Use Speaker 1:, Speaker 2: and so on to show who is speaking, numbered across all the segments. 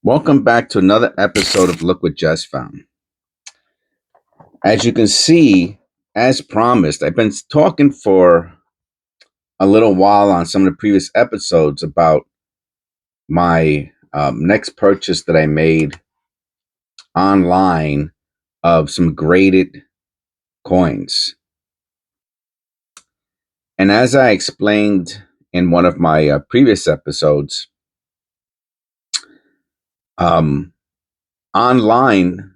Speaker 1: Welcome back to another episode of Look What Jess Found. As you can see, as promised, I've been talking for a little while on some of the previous episodes about my next purchase that I made online of some graded coins. And as I explained in one of my previous episodes, online,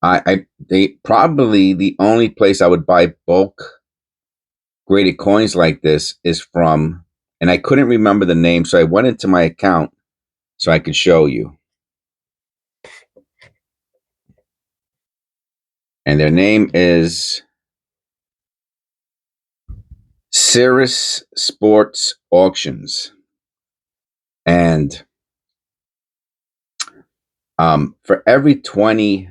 Speaker 1: they probably the only place I would buy bulk graded coins like this is from, and I couldn't remember the name, so I went into my account so I could show you. And their name is Cirrus Sports Auctions. And for every 20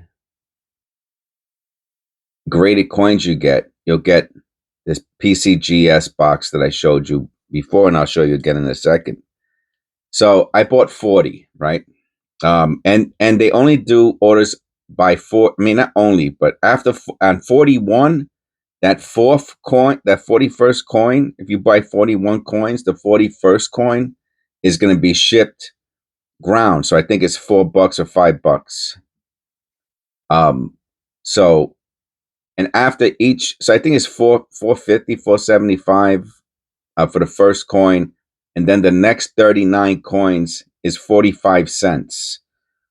Speaker 1: graded coins you'll get this Pcgs box that I showed you before, and I'll show you again in a second. So I bought 40, right? And they only do orders by four. I mean, not only, but after on 41, that fourth coin, that 41st coin, if you buy 41 coins, the 41st coin is going to be shipped ground. So I think it's $4 or $5. So, and after each, so I think it's $4.50, $4.75 for the first coin, and then the next 39 coins is 45 cents.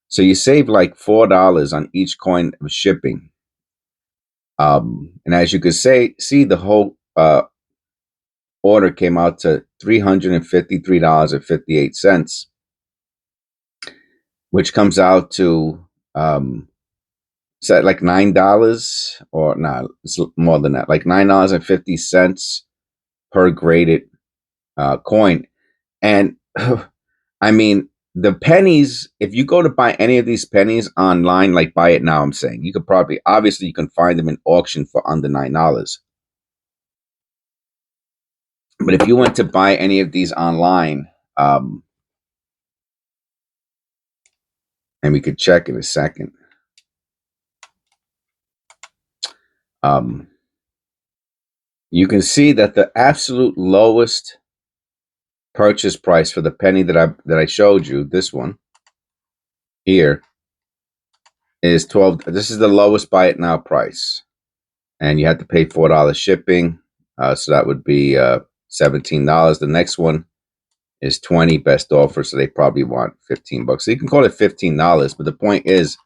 Speaker 1: So you save like $4 on each coin of shipping. And as you could see the whole order came out to $353.58, which comes out to is that like $9, or no, it's more than that, like $9.50 per graded coin. And I mean, the pennies, if you go to buy any of these pennies online, like Buy It Now, I'm saying, you could probably, obviously you can find them in auction for under $9. But if you went to buy any of these online, and we could check in a second. You can see that the absolute lowest purchase price for the penny that I showed you, this one here, is 12. This is the lowest Buy It Now price, and you have to pay $4 shipping, so that would be $17. The next one is 20, best offer, so they probably want $15. So you can call it $15, but the point is,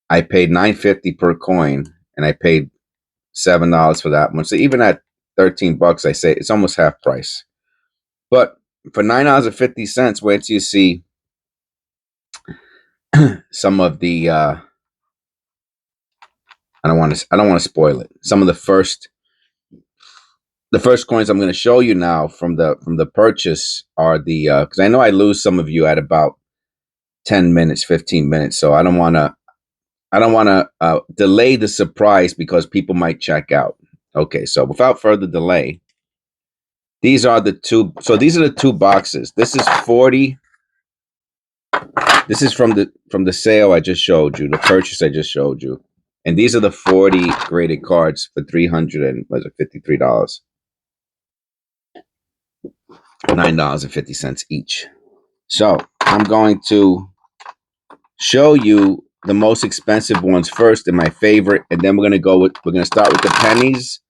Speaker 1: I paid $9.50 per coin, and I paid $7 for that one. So even at $13, I say it's almost half price. But for $9.50, wait till you see some of the I don't want to spoil it. Some of the first coins I'm going to show you now from the purchase are the because I know I lose some of you at about 10 minutes, 15 minutes. So I don't want to delay the surprise because people might check out. Okay, so without further delay, these are the two. So these are the two boxes. This is 40. This is from the sale I just showed you, the purchase I just showed you, and these are the 40 graded cards for $353, $9.50 each. So I'm going to show you the most expensive ones first and my favorite, and then we're gonna start with the pennies.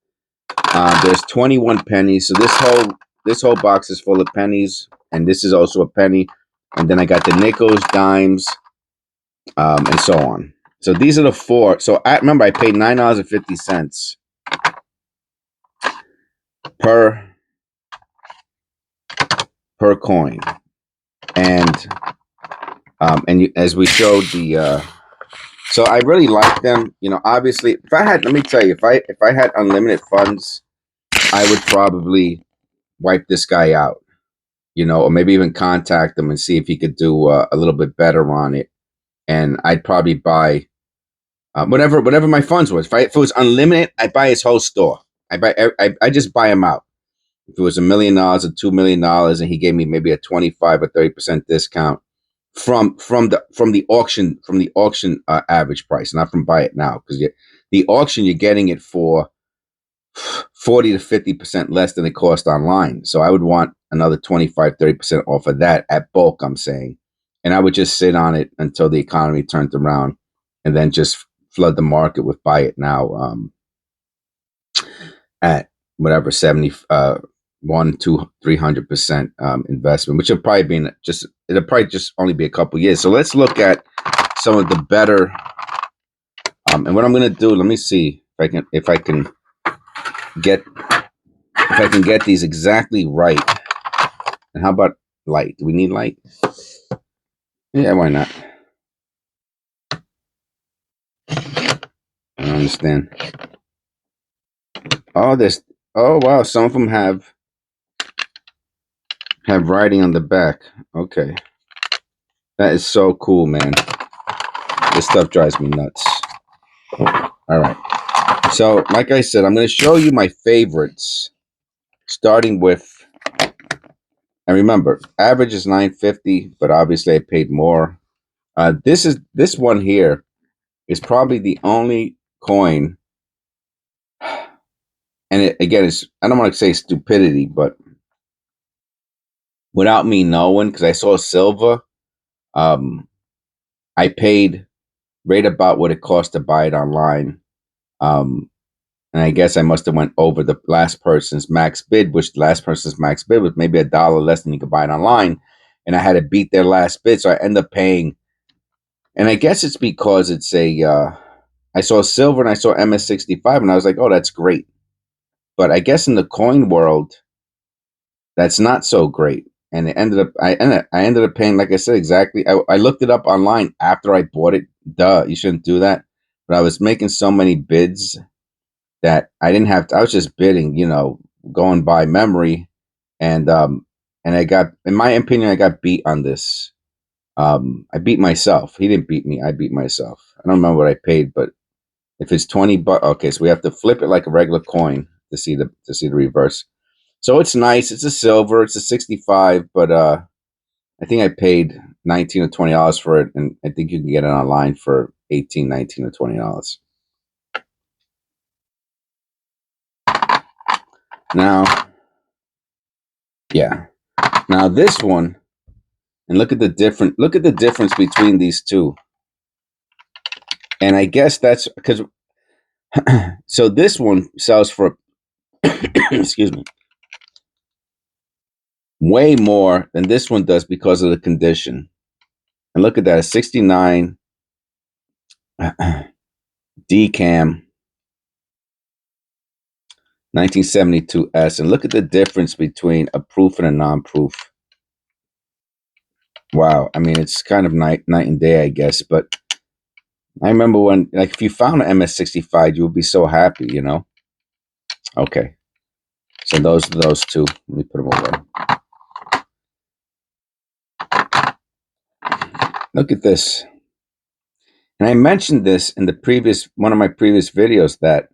Speaker 1: There's 21 pennies, so this whole box is full of pennies, and this is also a penny. And then I got the nickels, dimes, and so on. So these are the four. So remember, I paid $9.50 per coin, and as we showed the. So I really like them. You know, obviously, let me tell you, if I had unlimited funds, I would probably wipe this guy out. You know, or maybe even contact him and see if he could do a little bit better on it. And I'd probably buy whatever my funds was. If it was unlimited, I'd buy his whole store. I just buy him out. If it was $1 million or $2 million, and he gave me maybe a 25 or 30% discount, from the auction average price, not from buy it now, because the auction you're getting it for 40 to 50% less than it cost online. So I would want another 25-30% off of that at bulk, I'm saying. And I would just sit on it until the economy turned around, and then just flood the market with buy it now at whatever 70 1, 2, 300% investment, which will probably be it'll probably just only be a couple years. So let's look at some of the better and what I'm going to do, let me see if I can get these exactly right. And how about light? Do we need light? Yeah, why not? I don't understand. Oh wow, some of them have writing on the back. Okay. That is so cool, man. This stuff drives me nuts. All right. So, like I said, I'm going to show you my favorites, starting with, and remember, average is $9.50, but obviously I paid more. This one here is probably the only coin, and again, I don't want to say stupidity, but without me knowing, because I saw silver, I paid right about what it cost to buy it online. And I guess I must have went over the last person's max bid, which the last person's max bid was maybe $1 less than you could buy it online. And I had to beat their last bid. So I end up paying. And I guess it's because it's I saw silver and I saw MS65 and I was like, oh, that's great. But I guess in the coin world, that's not so great. And I ended up paying, like I said, exactly. I looked it up online after I bought it. Duh, you shouldn't do that. But I was making so many bids that I didn't have to, I was just bidding, going by memory. And I got, in my opinion, I got beat on this. I beat myself. He didn't beat me. I beat myself. I don't remember what I paid, but if it's 20 bucks, okay, so we have to flip it like a regular coin to see the reverse. So it's nice. It's a silver. It's a 65, but I think I paid $19 or $20 for it, and I think you can get it online for $18, $19 or $20. Now, yeah. Now this one, and look at the difference between these two. And I guess that's because so this one sells for excuse me, way more than this one does because of the condition. And look at that, a 69 DCAM 1972S, and look at the difference between a proof and a non-proof. Wow, I mean, it's kind of night and day, I guess. But I remember when, like, if you found an MS65, you would be so happy, Okay, so those are those two. Let me put them away. Look at this, and I mentioned this in one of my previous videos, that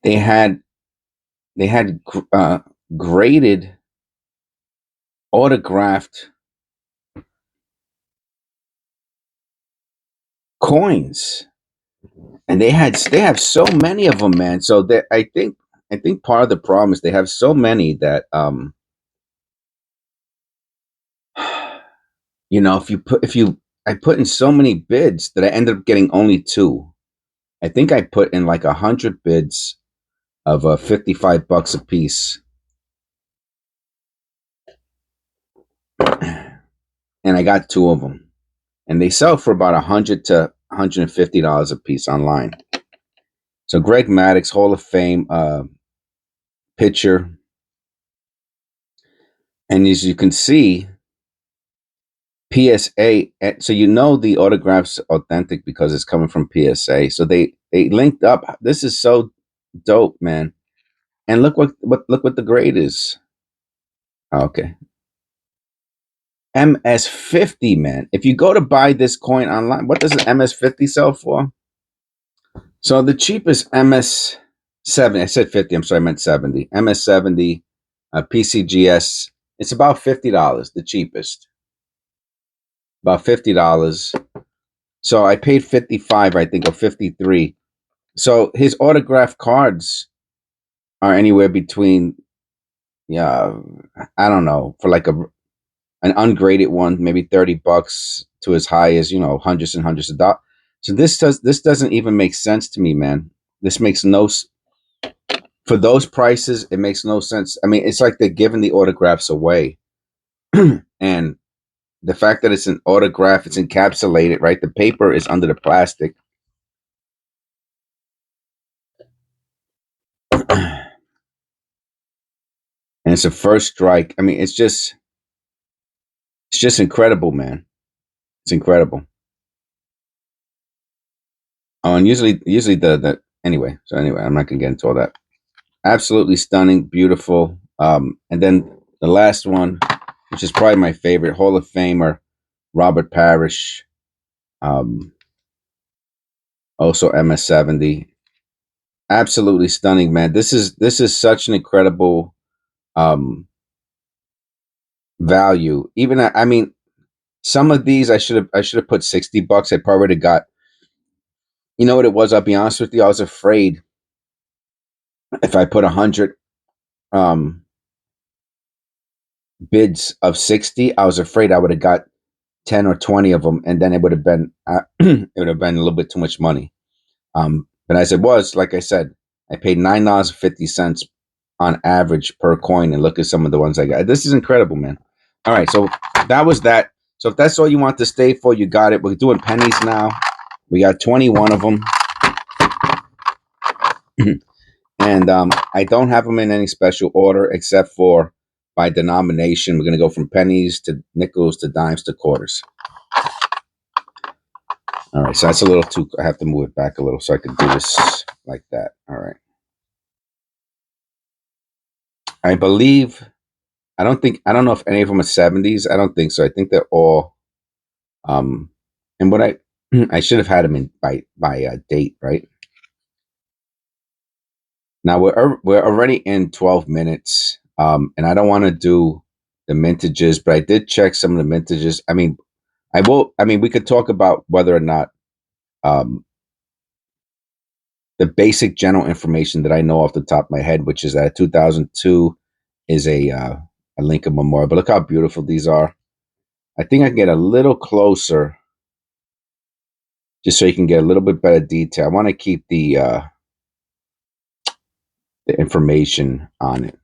Speaker 1: they had graded autographed coins, and they have so many of them, man. So I think part of the problem is they have so many that I put in so many bids that I ended up getting only two. I think I put in like 100 bids of $55 a piece, and I got two of them, and they sell for about $100 to $150 a piece online. So Greg Maddox, Hall of Fame pitcher, and as you can see, PSA. So the autograph's authentic because it's coming from PSA. So they linked up. This is so dope, man. And look what the grade is. Okay. MS50, man. If you go to buy this coin online, what does an MS50 sell for? So the cheapest MS70, I said 50, I'm sorry, I meant 70. MS70, PCGS, it's about $50, the cheapest. about $50. So I paid 55, I think, or 53. So his autograph cards are anywhere between, yeah, I don't know, for like an ungraded one, maybe $30 to as high as, hundreds and hundreds of dollars. So this doesn't even make sense to me, man. This makes no for those prices. It makes no sense. I mean, it's like they're giving the autographs away, and the fact that it's an autograph, it's encapsulated, right? The paper is under the plastic. And it's a first strike. I mean, it's just incredible, man. It's incredible. Oh, and usually the anyway. So anyway, I'm not gonna get into all that. Absolutely stunning, beautiful. And then the last one, which is probably my favorite, Hall of Famer Robert Parrish. Also MS-70. Absolutely stunning, man. This is such an incredible value. Even I mean, some of these I should have put $60. I probably got. You know what it was? I'll be honest with you. I was afraid if I put 100 bids of 60, I was afraid I would have got 10 or 20 of them, and then it would have been it would have been a little bit too much money. But as it was, like I said, I paid $9.50 on average per coin, and look at some of the ones I got. This is incredible, man. All right, so that was that. So if that's all you want to stay for, you got it. We're doing pennies now. We got 21 of them. And I don't have them in any special order except for by denomination. We're going to go from pennies to nickels to dimes to quarters. All right, so that's a little too. I have to move it back a little so I can do this like that. All right. I believe. I don't know if any of them are 70s. I don't think so. I think they're all. And what I should have had them in by date, right? Now we're already in 12 minutes, and I don't want to do the mintages, but I did check some of the mintages. I mean, I will. I mean, we could talk about whether or not um, the basic general information that I know off the top of my head, which is that 2002 is a Lincoln Memorial. But look how beautiful these are. I think I can get a little closer, just so you can get a little bit better detail. I want to keep the information on it.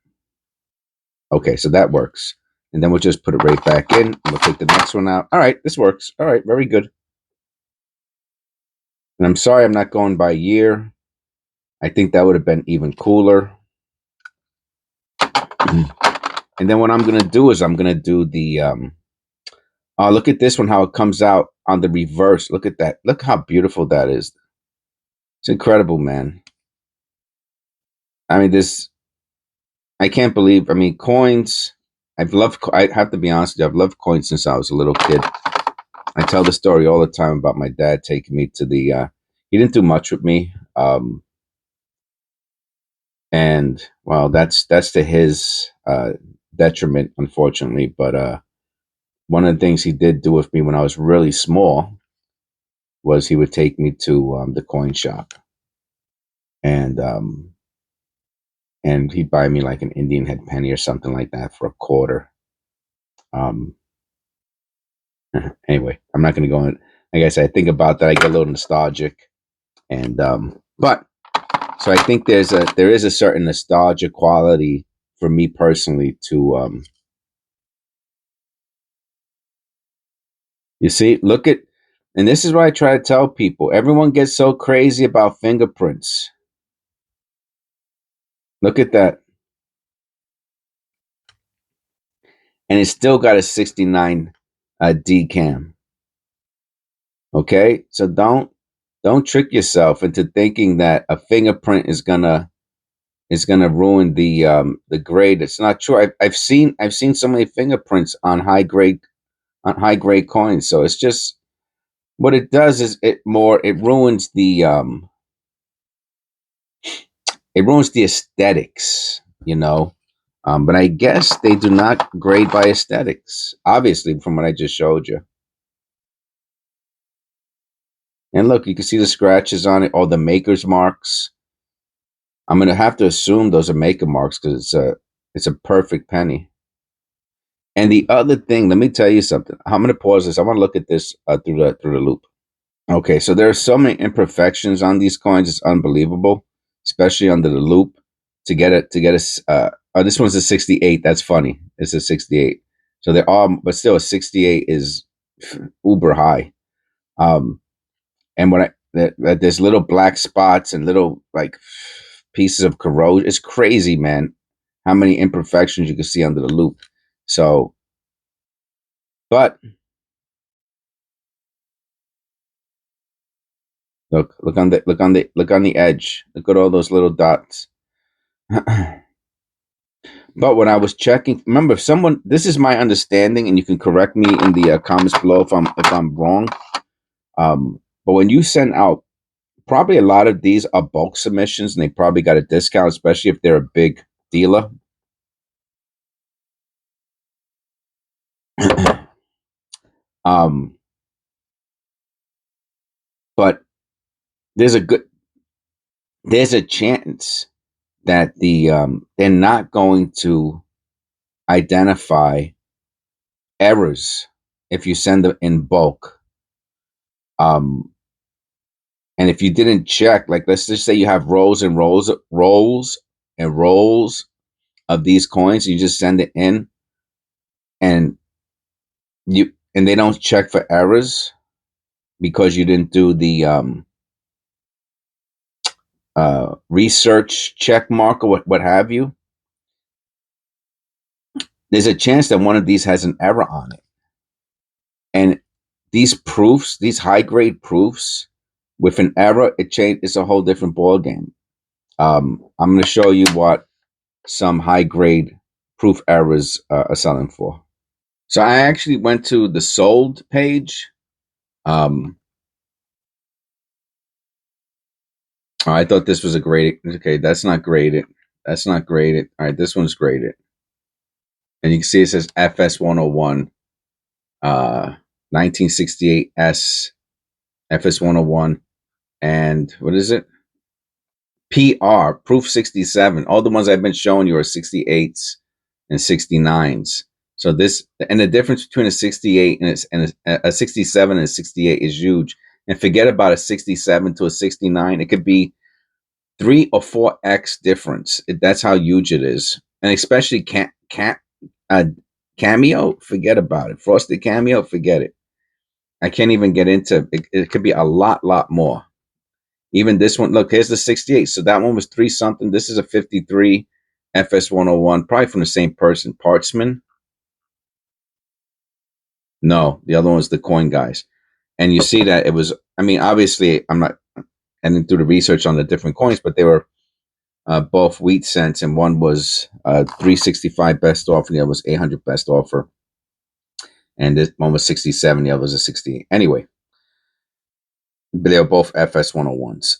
Speaker 1: Okay, so that works. And then we'll just put it right back in. And we'll take the next one out. All right, this works. All right, very good. And I'm sorry I'm not going by year. I think that would have been even cooler. And then what I'm going to do is I'm going to do the, look at this one, how it comes out on the reverse. Look at that. Look how beautiful that is. It's incredible, man. I mean, I can't believe, I mean, coins, I have to be honest with you, I've loved coins since I was a little kid. I tell the story all the time about my dad taking me to the, he didn't do much with me. And well, that's to his detriment, unfortunately. But one of the things he did do with me when I was really small was he would take me to the coin shop, and he'd buy me like an Indian head penny or something like that for a quarter. Um, anyway, I'm not going to go in. Like I said, I think about that, I get a little nostalgic, and but so I think there is a certain nostalgia quality for me personally to you see, look at, and this is what I try to tell people. Everyone gets so crazy about fingerprints. Look at that. And it's still got a 69 DCAM. Okay? So don't trick yourself into thinking that a fingerprint is gonna ruin the grade. It's not true. I've seen so many fingerprints on high grade coins. So it's just what it does is it ruins the aesthetics, you know. But I guess they do not grade by aesthetics, obviously, from what I just showed you. And look, you can see the scratches on it, all the maker's marks. I'm gonna have to assume those are maker marks because it's a perfect penny. And the other thing, let me tell you something. I'm gonna pause this. I want to look at this through the loop. Okay, so there are so many imperfections on these coins. It's unbelievable, especially under the loop. Oh, this one's a 68. That's funny. It's a 68. So they're all, but still, a 68 is uber high. Um, and when that there's little black spots and little like pieces of corrosion. It's crazy, man. How many imperfections you can see under the loop. So, but look on the edge. Look at all those little dots. But when I was checking, remember, if someone, this is my understanding, and you can correct me in the comments below if I'm wrong. But when you send out, probably a lot of these are bulk submissions, and they probably got a discount, especially if they're a big dealer. But there's a chance that they're not going to identify errors if you send them in bulk. And if you didn't check, like let's just say you have rows and rows of these coins, you just send it in, and they don't check for errors because you didn't do the research check mark or what have you. There's a chance that one of these has an error on it, and these proofs, these high grade proofs with an error, it's a whole different ball game. I'm going to show you what some high grade proof errors are selling for. So I actually went to the sold page. I thought this was a graded. Okay, that's not graded. That's not graded. All right, this one's graded. And you can see it says FS 101, 1968 S, FS 101, and what is it? PR, proof 67. All the ones I've been showing you are 68s and 69s. So this, and the difference between a 68 and a 67 and a 68 is huge. And forget about a 67 to a 69. It could be 3 or 4x difference. That's how huge it is. And especially Cameo, forget about it. Frosted Cameo, forget it. I can't even get into it. It could be a lot more. Even this one, look, here's the 68. So that one was 3 something. This is a 53 FS 101, probably from the same person. Partsman. No, the other one was the Coin Guys. And you see that it was, I mean, obviously, I'm not heading through the research on the different coins, but they were both wheat cents, and one was 365 best offer, and the other was 800 best offer. And this one was 67, the other was a 68. Anyway, but they were both FS 101s.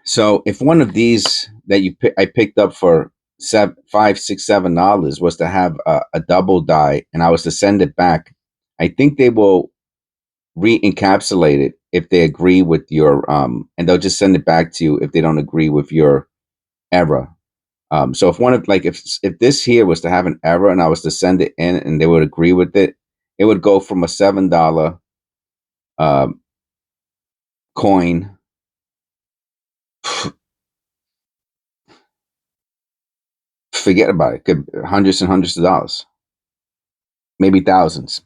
Speaker 1: So if one of these that I picked up for $5, $6, $7 was to have a double die, and I was to send it back, I think they will re-encapsulate it if they agree with your and they'll just send it back to you if they don't agree with your error. So if one of like if this here was to have an error and I was to send it in and they would agree with it, it would go from a $7 coin. Forget about it. Could hundreds and hundreds of dollars, maybe thousands.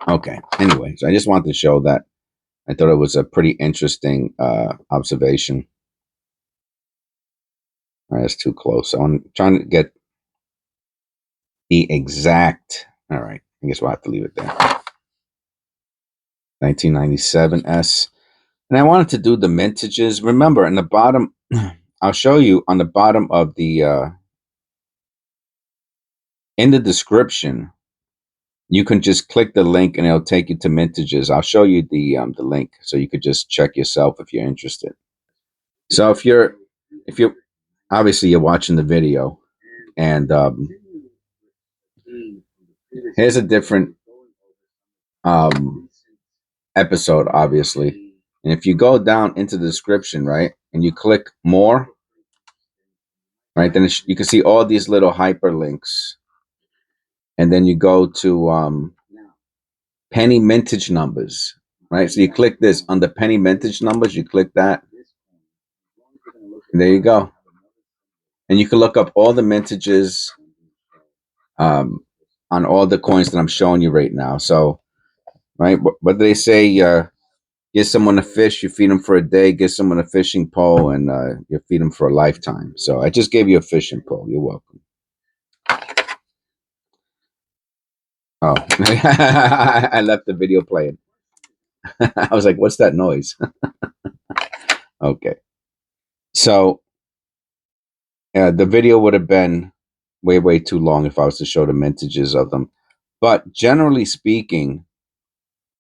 Speaker 1: Okay. Anyway, so I just wanted to show that. I thought it was a pretty interesting observation. All right, that's too close. So I'm trying to get the exact. All right, I guess we'll have to leave it there. 1997 S. And I wanted to do the mintages. Remember, in the bottom, I'll show you on the bottom of the in the description, you can just click the link and it'll take you to mintages. I'll show you the link so you could just check yourself if you're interested. So if you're obviously you're watching the video, and here's a different episode, obviously. And if you go down into the description, right, and you click more, right, then you can see all these little hyperlinks. And then you go to penny mintage numbers, right? So you click this on the penny mintage numbers, you click that. And there you go. And you can look up all the mintages on all the coins that I'm showing you right now. So, right, what do they say? Give someone a fish, you feed them for a day. Give someone a fishing pole, and you feed them for a lifetime. So I just gave you a fishing pole. You're welcome. Oh, I left the video playing. I was like, what's that noise? Okay. So the video would have been way, way too long if I was to show the mintages of them. But generally speaking,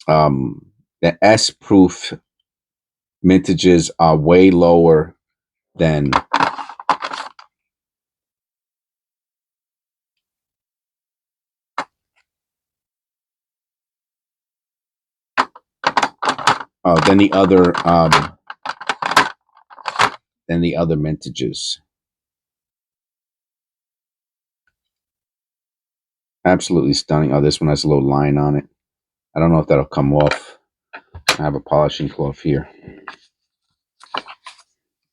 Speaker 1: the S-proof mintages are way lower than than the other mintages. Absolutely stunning. Oh, this one has a little line on it. I don't know if that'll come off. I have a polishing cloth here.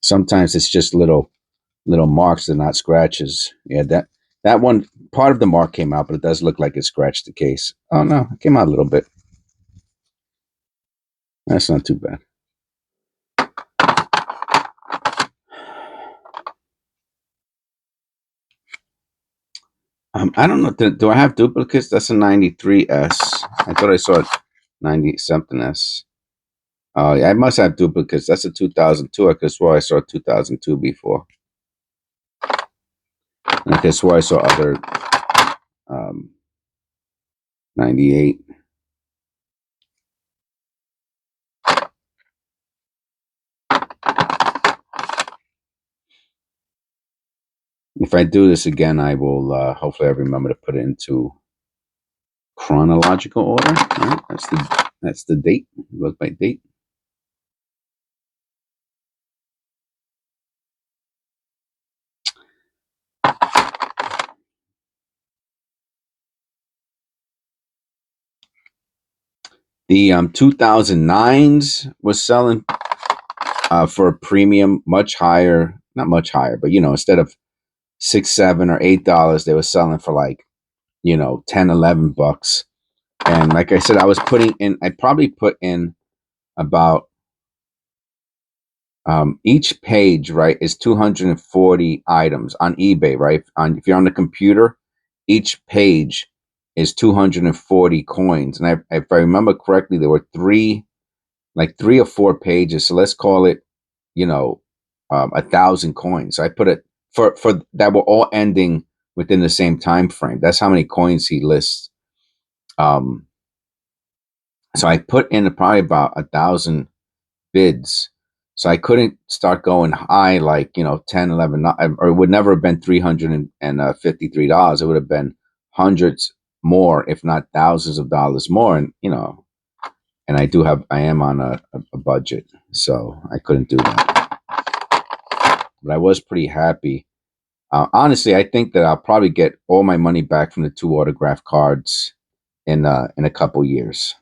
Speaker 1: Sometimes it's just little marks, they're not scratches. Yeah, that one, part of the mark came out, but it does look like it scratched the case. Oh no, it came out a little bit. That's not too bad. I don't know. Do I have duplicates? That's a 93S. I thought I saw 90 something S. Oh, yeah, I must have duplicates. That's a 2002. I could swear I saw 2002 before. And I could swear I saw other 98. If I do this again, I will hopefully I remember to put it into chronological order. Right? That's the date. It goes by date. The 2009s was selling for a premium, much higher, not much higher, but instead of $6, $7, or $8, they were selling for like, 10, $11. And like I said, I probably put in about each page, right, is 240 items on eBay, right? If you're on the computer, each page is 240 coins. And if I remember correctly, there were three or four pages. So let's call it, 1,000 coins. So I put it for that were all ending within the same time frame. That's how many coins he lists. So I put in probably about 1,000 bids. So I couldn't start going high like, 10, 11, or it would never have been $353. It would have been hundreds more, if not thousands of dollars more. And, and I am on a budget, so I couldn't do that. But I was pretty happy. Honestly, I think that I'll probably get all my money back from the 2 autograph cards in a couple years.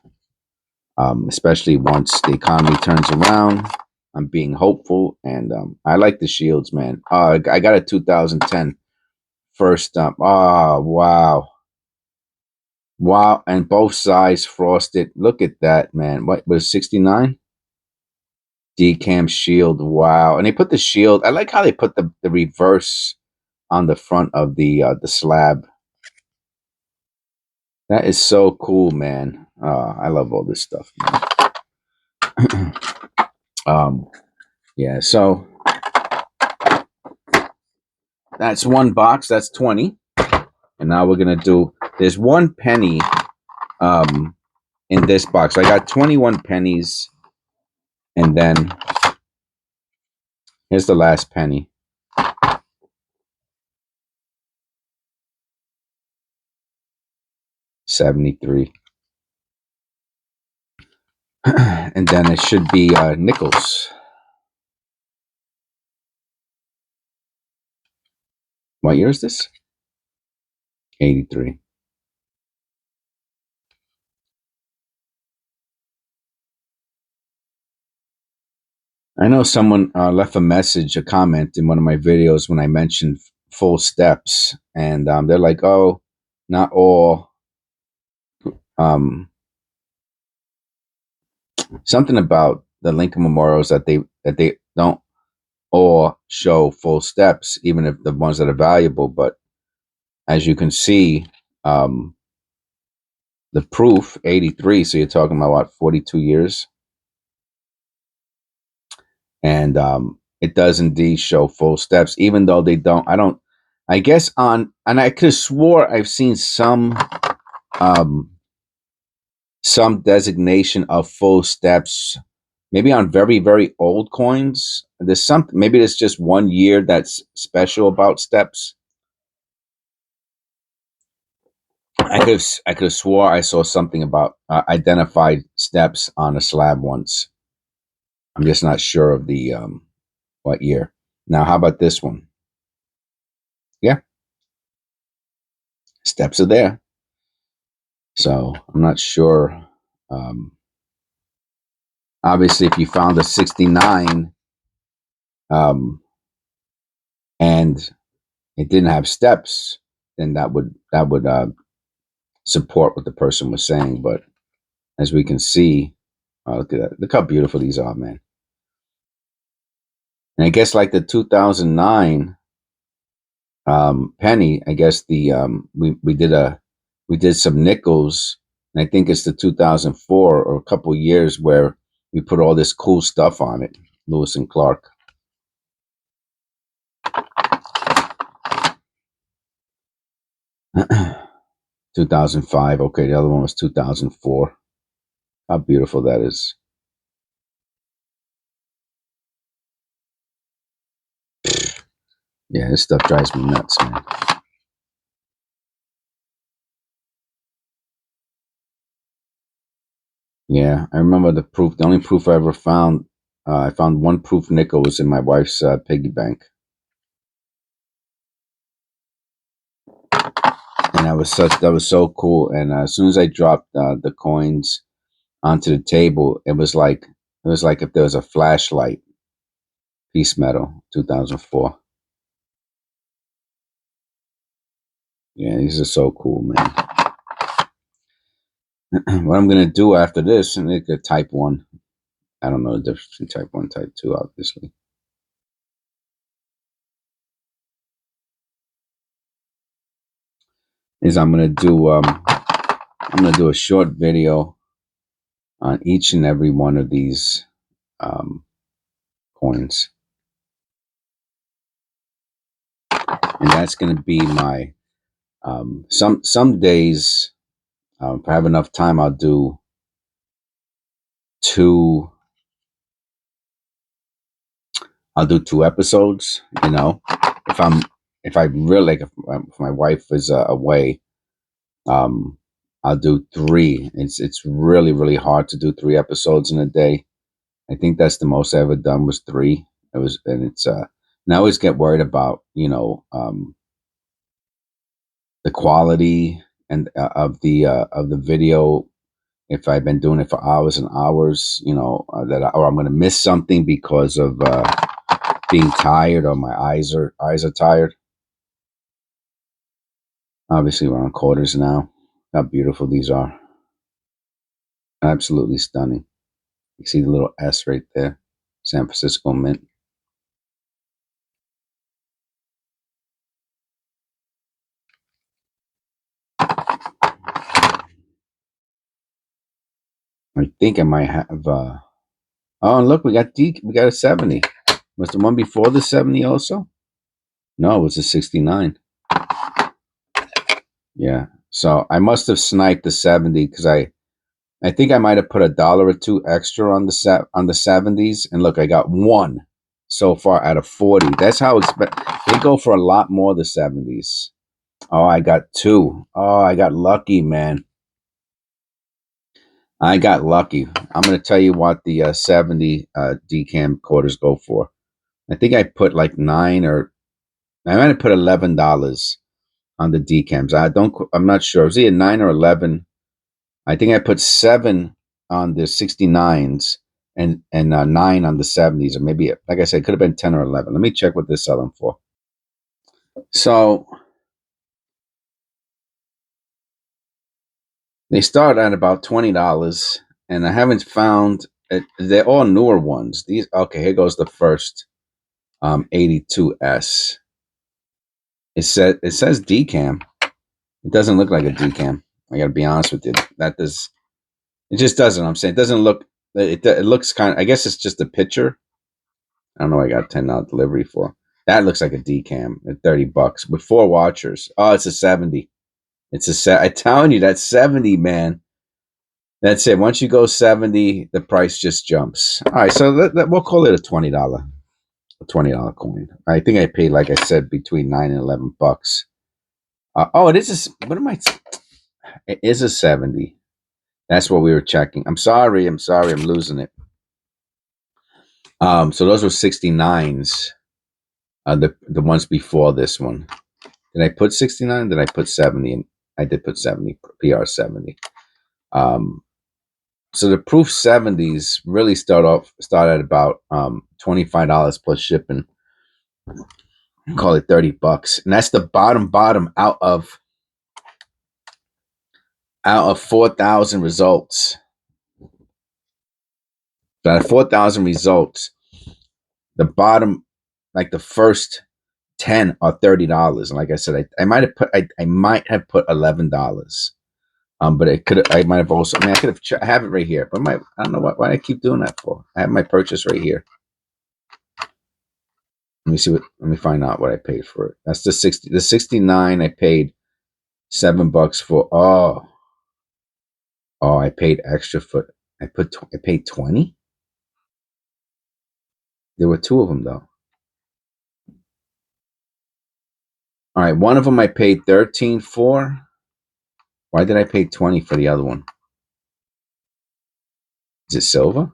Speaker 1: Especially once the economy turns around. I'm being hopeful, and I like the shields, man. I got a 2010 first. Oh, wow, and both sides frosted. Look at that, man. What was 69? Decam shield. Wow, and they put the shield. I like how they put the reverse on the front of the slab. That is so cool, man. I love all this stuff, man. Yeah, so that's one box. That's 20. And now we're going to do, there's one penny in this box. I got 21 pennies. And then here's the last penny. 73. And then it should be nickels. What year is this? 83. I know someone left a message, a comment in one of my videos when I mentioned full steps, and they're like, "Oh, not all." Something about the Lincoln Memorials that they don't all show full steps, even if the ones that are valuable. But as you can see, um, the proof 83. So you're talking about what, 42 years, and it does indeed show full steps, even though they don't. I don't. I guess on, and I could have swore I've seen um, some designation of full steps, maybe on very, very old coins. There's something, maybe there's just 1 year that's special about steps. I could have swore I saw something about identified steps on a slab once. I'm just not sure of the what year. Now, how about this one? Yeah, steps are there. So I'm not sure. Um, Obviously, if you found a 69 and it didn't have steps, then that would support what the person was saying. But as we can see, look at that. Look how beautiful these are, man. And I guess like the 2009 penny, I guess the we did some nickels, and I think it's the 2004 or a couple years where we put all this cool stuff on it. Lewis and Clark. 2005. Okay, the other one was 2004. How beautiful that is. Yeah, this stuff drives me nuts, man. Yeah, I remember the proof. The only proof I ever found, I found one proof nickel was in my wife's piggy bank, and that was so cool. And as soon as I dropped the coins onto the table, it was like if there was a flashlight. Piece metal, 2004. Yeah, these are so cool, man. What I'm gonna do after this, and make a type 1. I don't know the difference between type 1, type 2, obviously. Is I'm gonna do a short video on each and every one of these coins, and that's gonna be my some days. If I have enough time, I'll do two. I'll do 2 episodes. You know, if I'm if I really like, if my wife is away, um, I'll do 3. It's really, really hard to do 3 episodes in a day. I think that's the most I ever done was 3. It was, and it's and I always get worried about, the quality and of the video. If I've been doing it for hours and hours, or I'm going to miss something because of being tired, or my eyes are tired. Obviously, we're on quarters now. How beautiful these are! Absolutely stunning. You see the little S right there, San Francisco Mint. I think I might have. Oh, and look, we got a 70. Was the one before the 70 also? No, it was a 69. Yeah. So I must have sniped the 70 because I think I might have put $1 or 2 extra on the 70s, and look, I got 1 so far out of 40. That's how they go for a lot more, the 70s. Oh, I got 2. Oh, I got lucky, man. I got lucky. I'm going to tell you what the 70 decam quarters go for. I think I put like I might have put $11 on the decams. I'm not sure. It was either 9 or 11. I think I put 7 on the 69s and 9 on the 70s, or maybe, like I said, it could have been 10 or 11. Let me check what they're selling for. So they start at about $20, and I haven't found it. They're all newer ones. These, okay, here goes the first 82S. It says decam. It doesn't look like a decam. I got to be honest with you. It just doesn't. I'm saying it doesn't look. It looks kind of. I guess it's just a picture. I don't know. What I got $10 delivery for. That looks like a decam at $30 with 4 watchers. Oh, it's a 70. It's a set. I'm telling you, that's 70, man. That's it. Once you go 70, the price just jumps. All right, so we'll call it a $20 coin. I think I paid, like I said, between $9 and $11. Oh, it is a. What am I? It is a 70. That's what we were checking. I'm sorry. I'm losing it. So those were 69s. The ones before this one. Did I put 69? Did I put 70? And I did put 70. PR 70. So the proof 70s really start at about $25 plus shipping. Call it $30, and that's the bottom out of 4,000 results. So out of 4,000 results, the bottom, like the first 10 are $30. And like I said, I might have put $11. But I might have also. I mean, I could have. I have it right here, but I don't know why I keep doing that for. I have my purchase right here. Let me see what. Let me find out what I paid for it. That's the 60. The 69. I paid $7 for. Oh, I paid extra for. I paid 20. There were 2 of them though. All right, one of them I paid 13 for. Why did I pay 20 for the other one? Is it silver?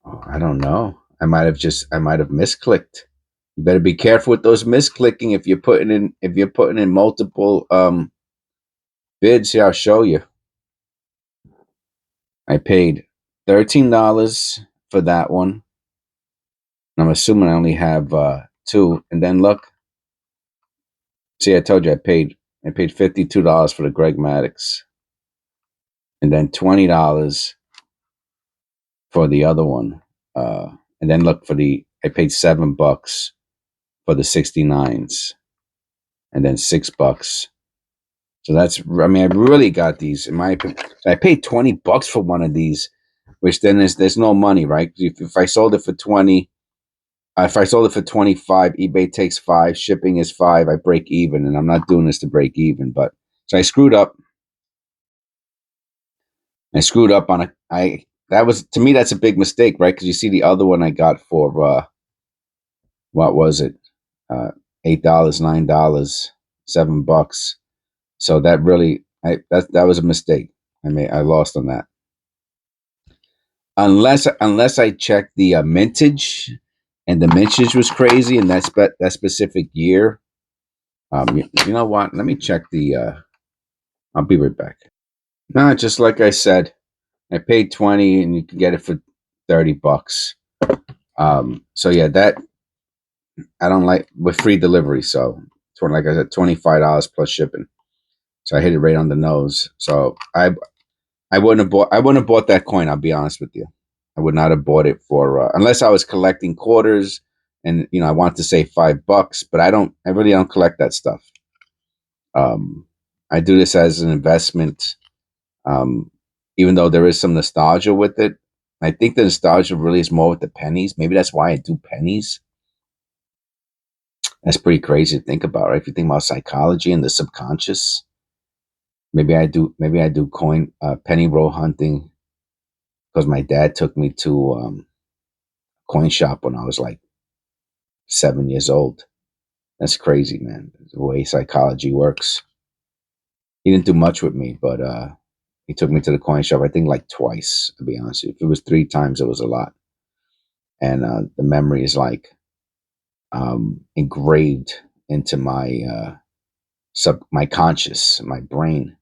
Speaker 1: Oh, I don't know. I might have misclicked. You better be careful with those misclicking if you're putting in multiple bids. Here, I'll show you. I paid $13 for that one. I'm assuming I only have 2. And then look. See, I told you I paid $52 for the Greg Maddox. And then $20 for the other one. And then look I paid $7 for the 69s. And then $6. So that's, I mean, I really got these in my opinion. I paid $20 for one of these, which then there's no money, right? If I sold it for 20, if I sold it for 25, eBay takes 5, shipping is 5, I break even, and I'm not doing this to break even. But so I screwed up. On that was, to me, that's a big mistake, right? Because you see the other one I got for what was it? $8, $9, $7. So that really, that was a mistake. I lost on that. Unless I checked the mintage, and the mintage was crazy, and that specific year. You know what? Let me check the. I'll be right back. No, just like I said, I paid 20, and you can get it for $30. So yeah, that I don't like with free delivery. So like I said, $25 plus shipping. So I hit it right on the nose. So I wouldn't have bought that coin. I'll be honest with you. I would not have bought it for unless I was collecting quarters, and I want to save $5, but I really don't collect that stuff. I do this as an investment, even though there is some nostalgia with it. I think the nostalgia really is more with the pennies. Maybe that's why I do pennies. That's pretty crazy to think about, right? If you think about psychology and the subconscious, maybe I do coin penny roll hunting because my dad took me to a coin shop when I was like 7 years old. That's crazy, man. The way psychology works. He didn't do much with me, but he took me to the coin shop, I think like twice, to be honest with you. If it was 3 times, it was a lot. And the memory is like engraved into my my conscious, my brain.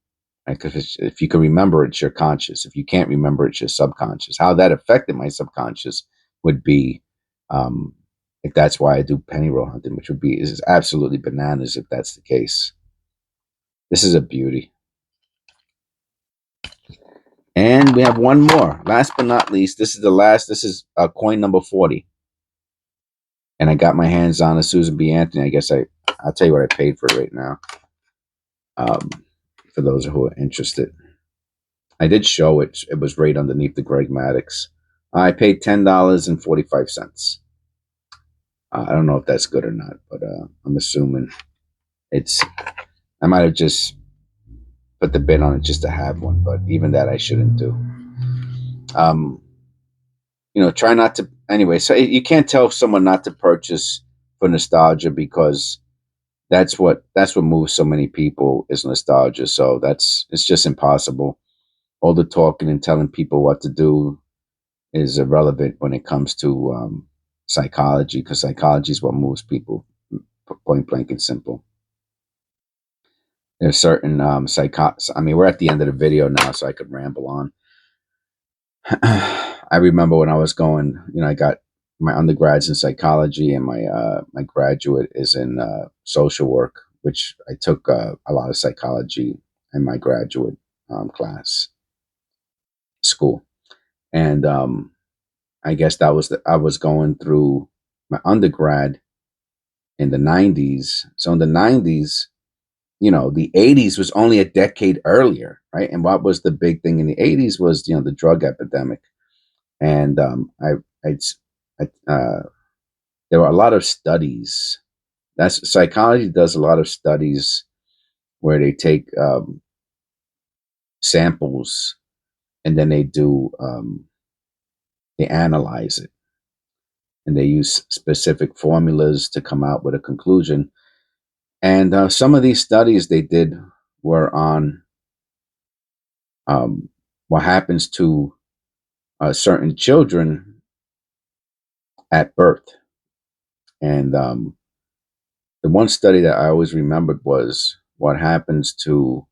Speaker 1: Because if you can remember, it's your conscious. If you can't remember, it's your subconscious. How that affected my subconscious would be, um, if that's why I do penny roll hunting, which would be is absolutely bananas if that's the case. This is a beauty. And we have one more. Last but not least, this is the last. This is coin number 40. And I got my hands on a Susan B. Anthony. I guess I'll tell you what I paid for it right now. For those who are interested. I did show it. It was right underneath the Greg Maddox. I paid $10.45. I don't know if that's good or not, but I'm assuming it's. I might have just put the bid on it just to have one, but even that I shouldn't do. Try not to. Anyway, so you can't tell someone not to purchase for nostalgia because that's what moves so many people is nostalgia. So it's just impossible. All the talking and telling people what to do is irrelevant when it comes to psychology, because psychology is what moves people, point blank and simple. There's certain I mean, we're at the end of the video now, so I could ramble on. I remember when I was going, I got my undergrads in psychology, and my graduate is in social work, which I took a lot of psychology in my graduate class school, and I guess that was I was going through my undergrad in the 90s. So in the 90s, the 80s was only a decade earlier, right? And what was the big thing in the 80s was, the drug epidemic. And I, there were a lot of studies. That's psychology does a lot of studies where they take samples and then they analyze it, and they use specific formulas to come out with a conclusion. And some of these studies they did were on what happens to certain children at birth. And the one study that I always remembered was what happens to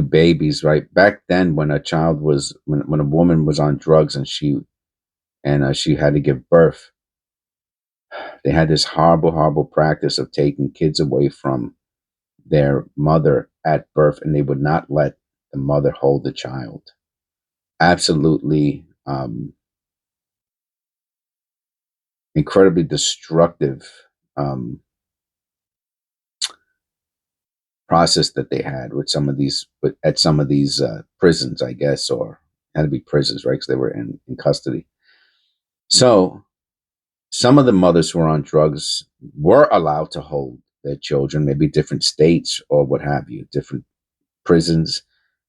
Speaker 1: babies right back then when a child was when a woman was on drugs and she had to give birth. They had this horrible practice of taking kids away from their mother at birth, and they would not let the mother hold the child. Absolutely incredibly destructive process that they had with some of these at some of these prisons, I guess, or had to be prisons, right? Because they were in custody. So some of the mothers who were on drugs were allowed to hold their children, maybe different states or what have you, different prisons,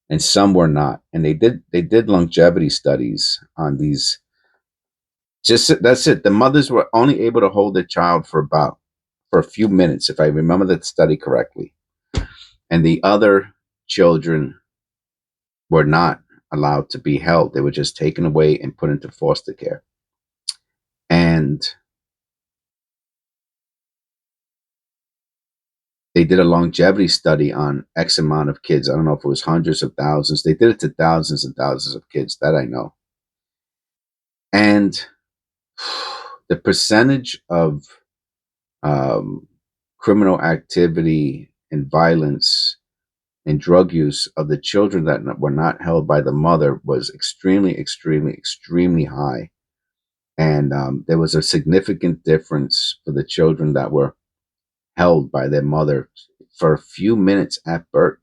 Speaker 1: and some were not. And they did longevity studies on these. Just that's it. The mothers were only able to hold their child for a few minutes, if I remember that study correctly. And the other children were not allowed to be held. They were just taken away and put into foster care. And they did a longevity study on X amount of kids. I don't know if it was hundreds of thousands. They did it to thousands and thousands of kids, that I know. And the percentage of criminal activity and violence and drug use of the children that were not held by the mother was extremely high. And there was a significant difference for the children that were held by their mother for a few minutes at birth.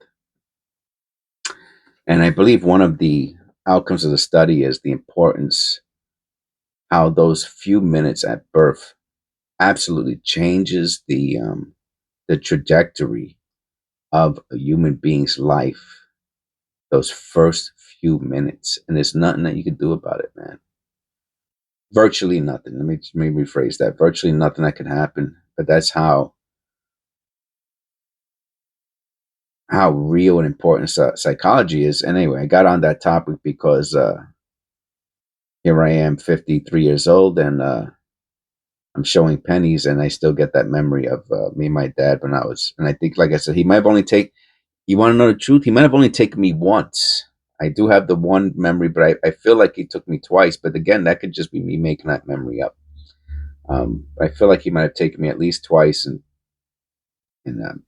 Speaker 1: And I believe one of the outcomes of the study is the importance, how those few minutes at birth absolutely changes the trajectory of a human being's life, those first few minutes. And there's nothing that you can do about it, man. Virtually nothing. Let me rephrase that. Virtually nothing that can happen. But that's how how real and important psychology is. Anyway, I got on that topic because here I am, 53 years old, and I'm showing pennies, and I still get that memory of me and my dad when I was. And I think, like I said, he might have only take. You want to know the truth? He might have only taken me once. I do have the one memory, but I feel like he took me twice. But again, that could just be me making that memory up. I feel like he might have taken me at least twice, and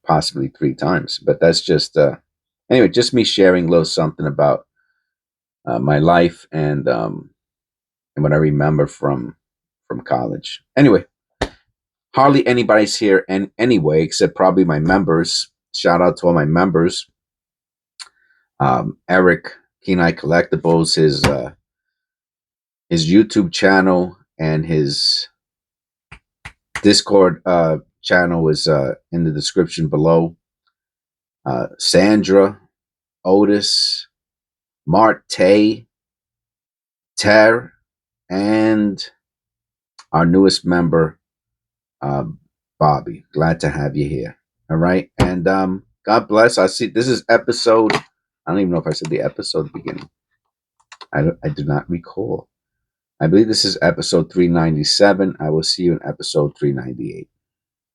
Speaker 1: possibly three times. But that's just anyway, just me sharing a little something about my life and what I remember from college. Anyway, hardly anybody's here and anyway, except probably my members. Shout out to all my members. Eric Kenai Collectibles, his YouTube channel and his Discord channel is in the description below. Sandra, Otis, MAR-TAY, Ter, and our newest member, Bobby. Glad to have you here. All right. And God bless. I see this is episode. I don't even know if I said the episode at the beginning. I do not recall. I believe this is episode 397. I will see you in episode 398.